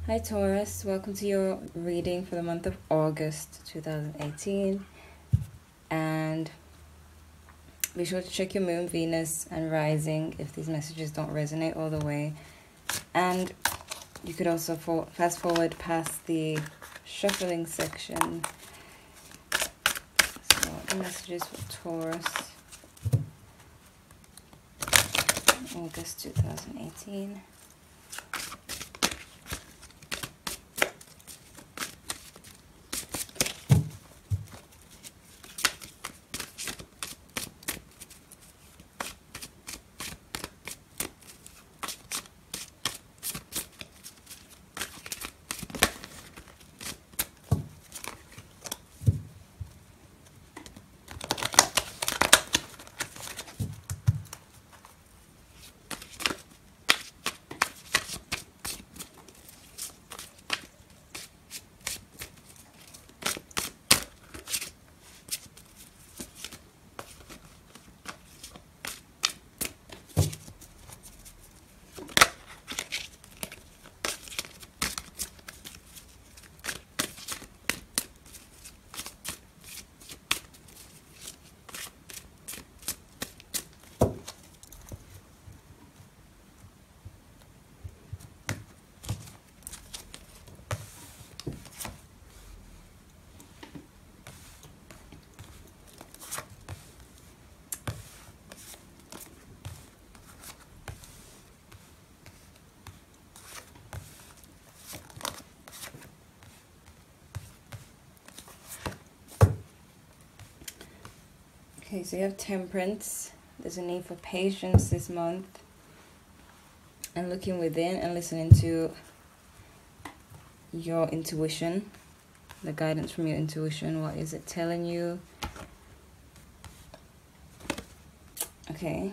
Hi Taurus, welcome to your reading for the month of August 2018, and be sure to check your moon, Venus and rising if these messages don't resonate all the way, and you could also fast forward past the shuffling section. So the messages for Taurus, August 2018. Okay, so you have Temperance. There's a need for patience this month. And looking within and listening to your intuition. The guidance from your intuition. What is it telling you? Okay.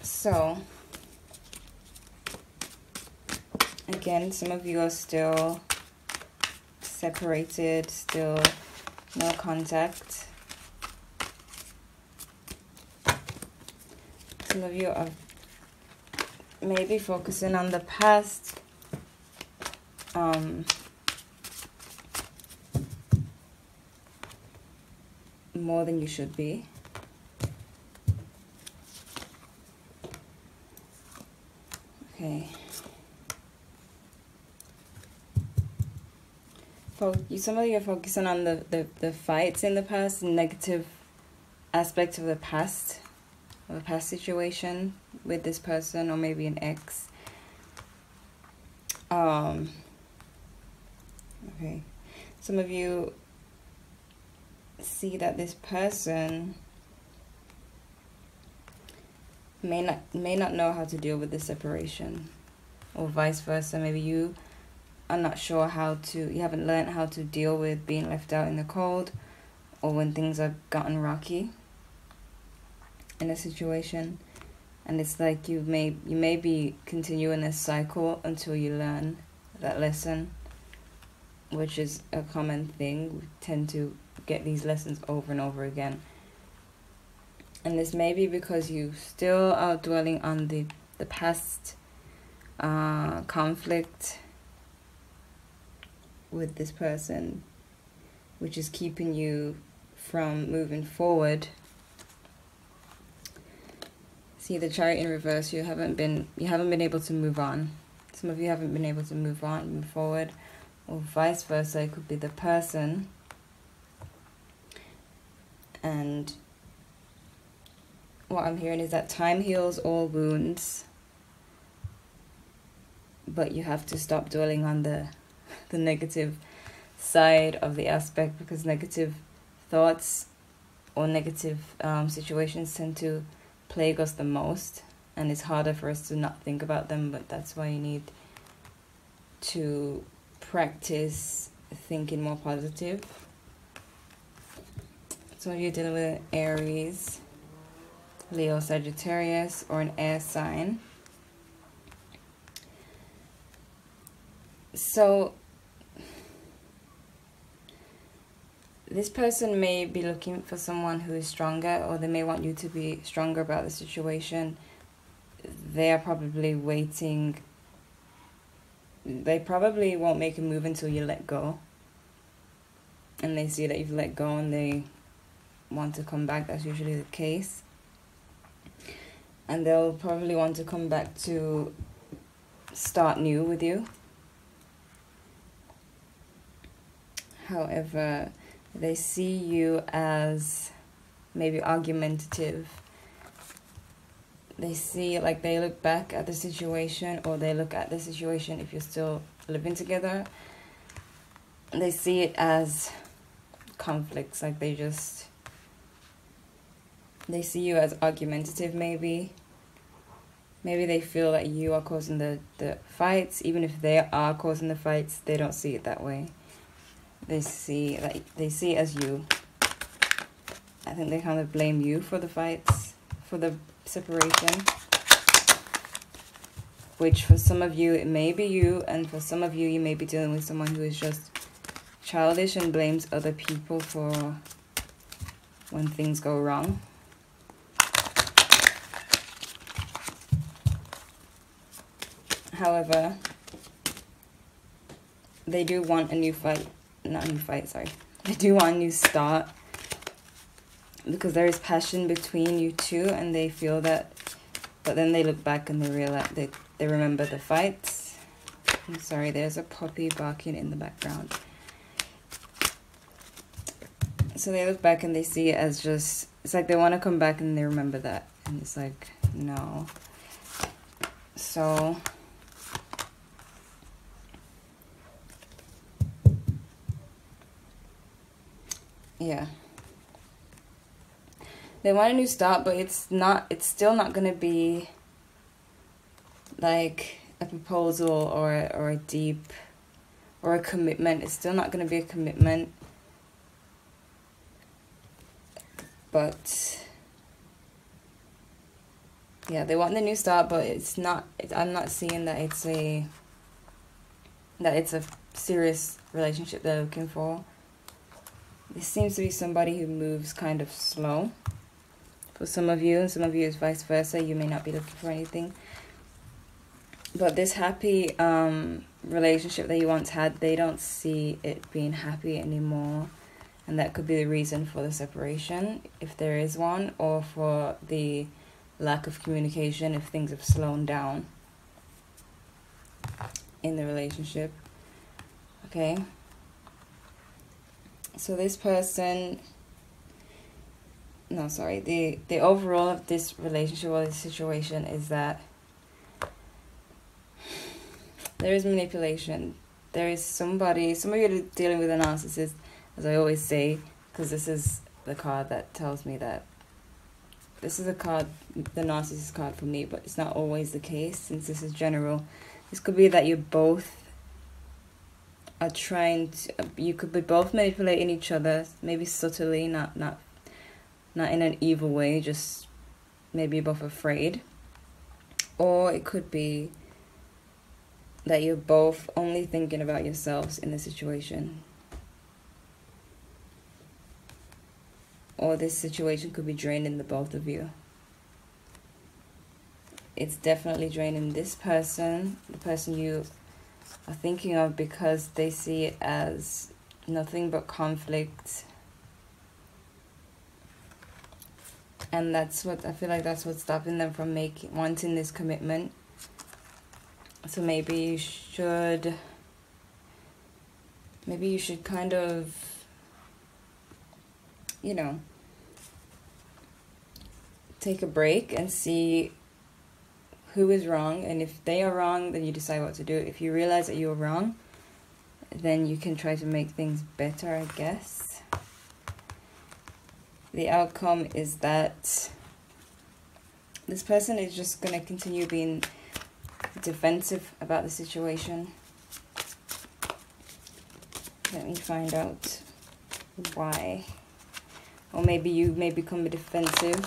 So, again, some of you are still separated, still no contact. Some of you are maybe focusing on the past, more than you should be. Okay. Some of you are focusing on the fights in the past, negative aspects of the past, of a past situation with this person or maybe an ex. Okay. Some of you see that this person may not know how to deal with the separation, or vice versa. Maybe you are not sure you haven't learned how to deal with being left out in the cold, or when things have gotten rocky in a situation, and it's like you may be continuing this cycle until you learn that lesson, which is a common thing. We tend to get these lessons over and over again, and this may be because you still are dwelling on the past conflict with this person, which is keeping you from moving forward. See the Chariot in reverse. You haven't been able to move on. Some of you haven't been able to move forward, or vice versa. It could be the person, and what I'm hearing is that time heals all wounds, but you have to stop dwelling on the negative side of the aspect, because negative thoughts or negative situations tend to plague us the most, and it's harder for us to not think about them. But that's why you need to practice thinking more positive. So you're dealing with an Aries, Leo, Sagittarius, or an air sign. So this person may be looking for someone who is stronger, or they may want you to be stronger about the situation. they are probably waiting. They probably won't make a move until you let go. And they see that you've let go and they want to come back. That's usually the case. And they'll probably want to come back to start new with you. However, they see you as maybe argumentative. They see, like, they look back at the situation, or they look at the situation if you're still living together. They see it as conflicts, like they see you as argumentative, maybe. Maybe they feel that you are causing the fights. Even if they are causing the fights, they don't see it that way. They see it as you. I think they kind of blame you for the fights, for the separation. Which for some of you, it may be you, and for some of you, you may be dealing with someone who is just childish and blames other people for when things go wrong. However, they do want a new fight. Not a new fight, sorry. They do want a new start. Because there is passion between you two, and they feel that. But then they look back and they realize they remember the fights. I'm sorry, there's a puppy barking in the background. So they look back and they see it as just, it's like they want to come back and they remember that. And it's like, no. So yeah. They want a new start, but it's still not going to be like a proposal or a deep or a commitment. It's still not going to be a commitment. But yeah, they want the new start, but it's not, I'm not seeing that it's a serious relationship they're looking for. This seems to be somebody who moves kind of slow. For some of you, and some of you is vice versa. You may not be looking for anything. But this happy relationship that you once had, they don't see it being happy anymore. And that could be the reason for the separation, if there is one, or for the lack of communication if things have slowed down in the relationship. Okay? So this person, no, sorry, the overall of this relationship or this situation is that there is manipulation. There is some of you are dealing with a narcissist, as I always say, because this is the card that tells me that this is a card, the narcissist card for me, but it's not always the case since this is general. This could be that you both are trying to, you could be both manipulating each other, maybe subtly, not in an evil way, just maybe you're both afraid. Or it could be that you're both only thinking about yourselves in the situation. Or this situation could be draining the both of you. It's definitely draining this person, the person you are thinking of, because they see it as nothing but conflict. And that's what, I feel like that's what's stopping them from wanting this commitment. So maybe you should kind of, you know, take a break and see who is wrong. And if they are wrong, then you decide what to do. If you realize that you're wrong, then you can try to make things better, I guess. The outcome is that this person is just going to continue being defensive about the situation. Let me find out why. Or maybe you may become defensive.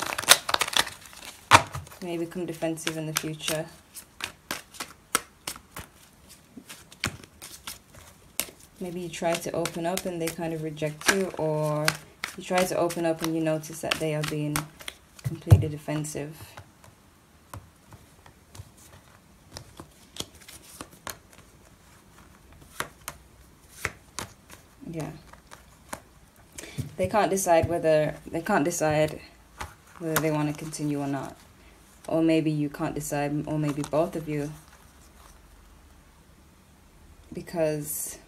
You may become defensive in the future. Maybe you try to open up and they kind of reject you, or you try to open up and you notice that they are being completely defensive. Yeah. They can't decide whether they want to continue or not. Or maybe you can't decide, or maybe both of you. Because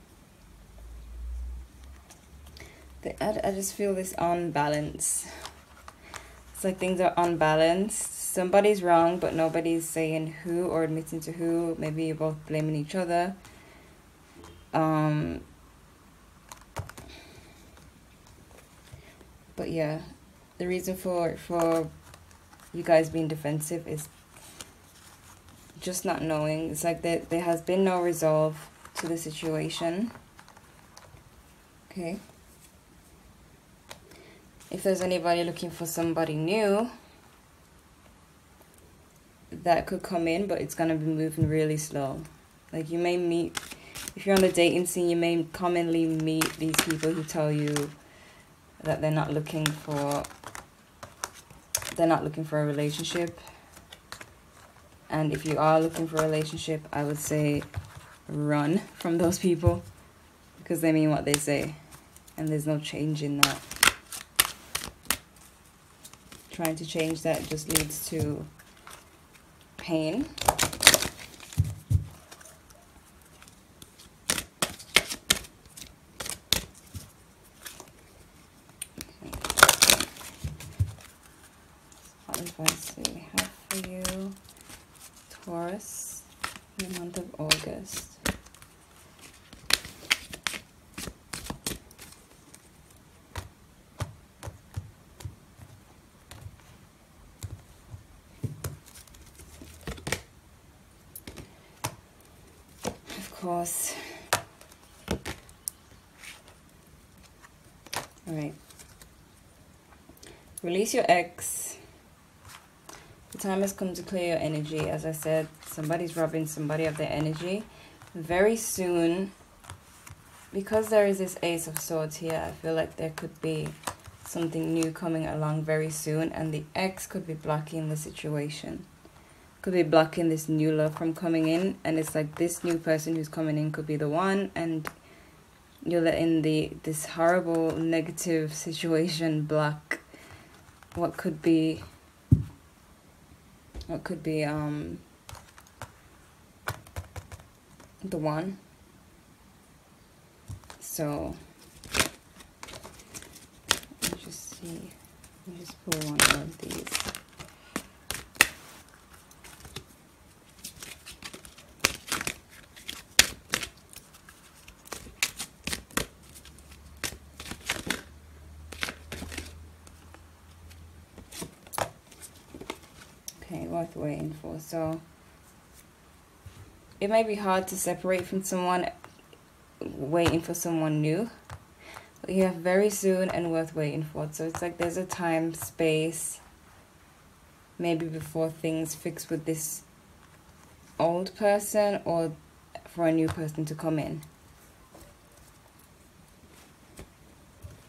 I just feel this unbalance. It's like things are unbalanced. Somebody's wrong, but nobody's saying who or admitting to who. Maybe you're both blaming each other. But yeah, the reason for you guys being defensive is just not knowing. It's like there has been no resolve to the situation. Okay. If there's anybody looking for somebody new, that could come in, but it's going to be moving really slow. Like you may meet, if you're on the dating scene, you may commonly meet these people who tell you that they're not looking for a relationship. And if you are looking for a relationship, I would say run from those people, because they mean what they say, and there's no change in that. Trying to change that just leads to pain. What advice do we have for you, Taurus, in the month of August? Course. All right. Release your ex. The time has come to clear your energy. As I said, somebody's robbing somebody of their energy. Very soon, because there is this Ace of Swords here, I feel like there could be something new coming along very soon, and the ex could be blocking the situation. Could be blocking this new love from coming in, and it's like this new person who's coming in could be the one, and you're letting this horrible negative situation block what could be the one. So let me just see. Let me just pull one more of these. Worth waiting for. So it may be hard to separate from someone waiting for someone new, but you have very soon and worth waiting for. So it's like there's a time, space, maybe before things fix with this old person, or for a new person to come in.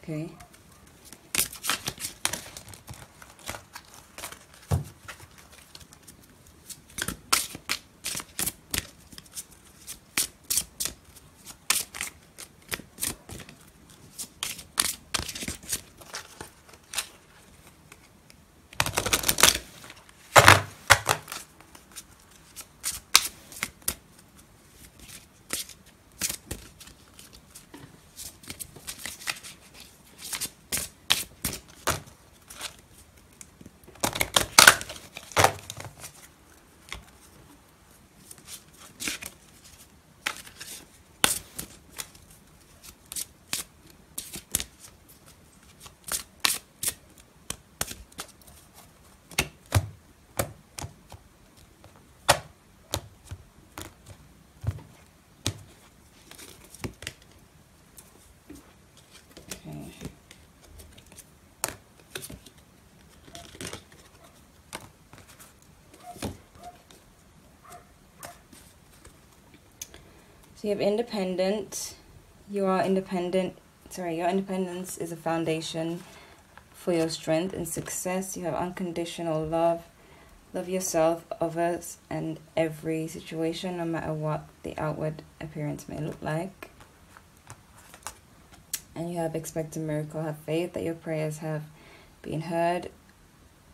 Okay. So you have independent. You are independent. Sorry, your independence is a foundation for your strength and success. You have unconditional love. Love yourself, others, and every situation, no matter what the outward appearance may look like. And you have expect a miracle. Have faith that your prayers have been heard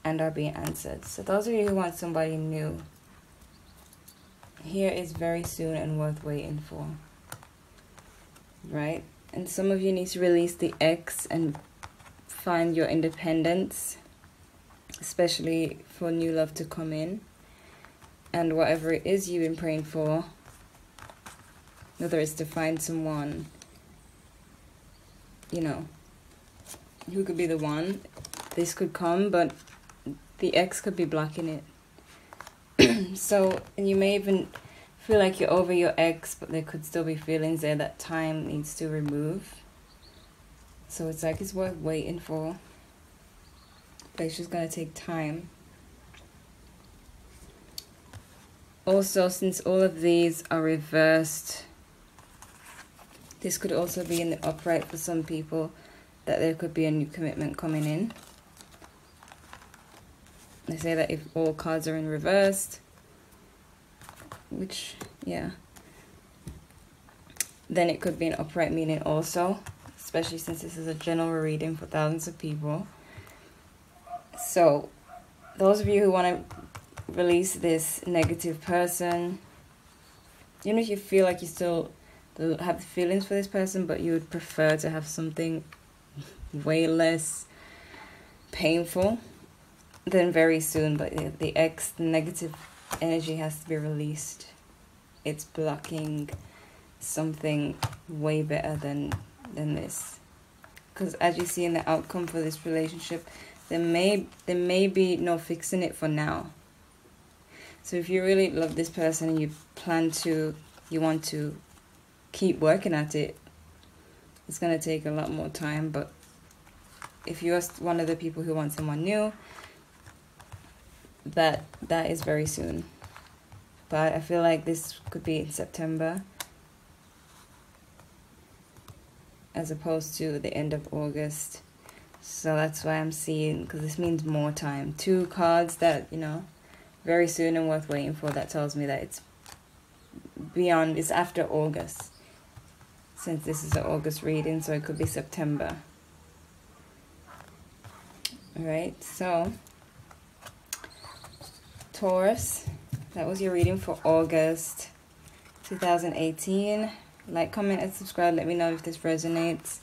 and are being answered. So those of you who want somebody new, here is very soon and worth waiting for. Right? And some of you need to release the ex and find your independence, especially for new love to come in. And whatever it is you've been praying for, whether it's to find someone, you know, who could be the one, this could come, but the ex could be blocking it. So you may even feel like you're over your ex, but there could still be feelings there that time needs to remove. So it's like it's worth waiting for, but it's just going to take time. Also, since all of these are reversed, this could also be in the upright for some people, that there could be a new commitment coming in. They say that if all cards are in reversed, which, yeah, then it could be an upright meaning also, especially since this is a general reading for thousands of people. So, those of you who want to release this negative person, even if you feel like you still have feelings for this person, but you would prefer to have something way less painful, then very soon. But the negative energy has to be released. It's blocking something way better than this. Because as you see in the outcome for this relationship, there may be no fixing it for now. So if you really love this person and you want to keep working at it, it's going to take a lot more time. But if you're one of the people who want someone new, that is very soon. But I feel like this could be in September as opposed to the end of August. So that's why I'm seeing, because this means more time. 2 cards that, you know, very soon and worth waiting for. That tells me that it's after August, since this is an August reading, so it could be September. Alright, so Taurus, that was your reading for August 2018. Like, comment, and subscribe. Let me know if this resonates.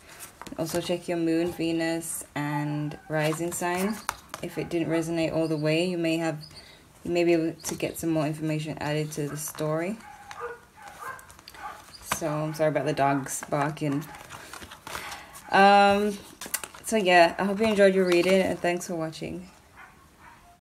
Also check your moon, Venus, and rising sign. If it didn't resonate all the way, you may be able to get some more information added to the story. So I'm sorry about the dogs barking. So yeah, I hope you enjoyed your reading, and thanks for watching.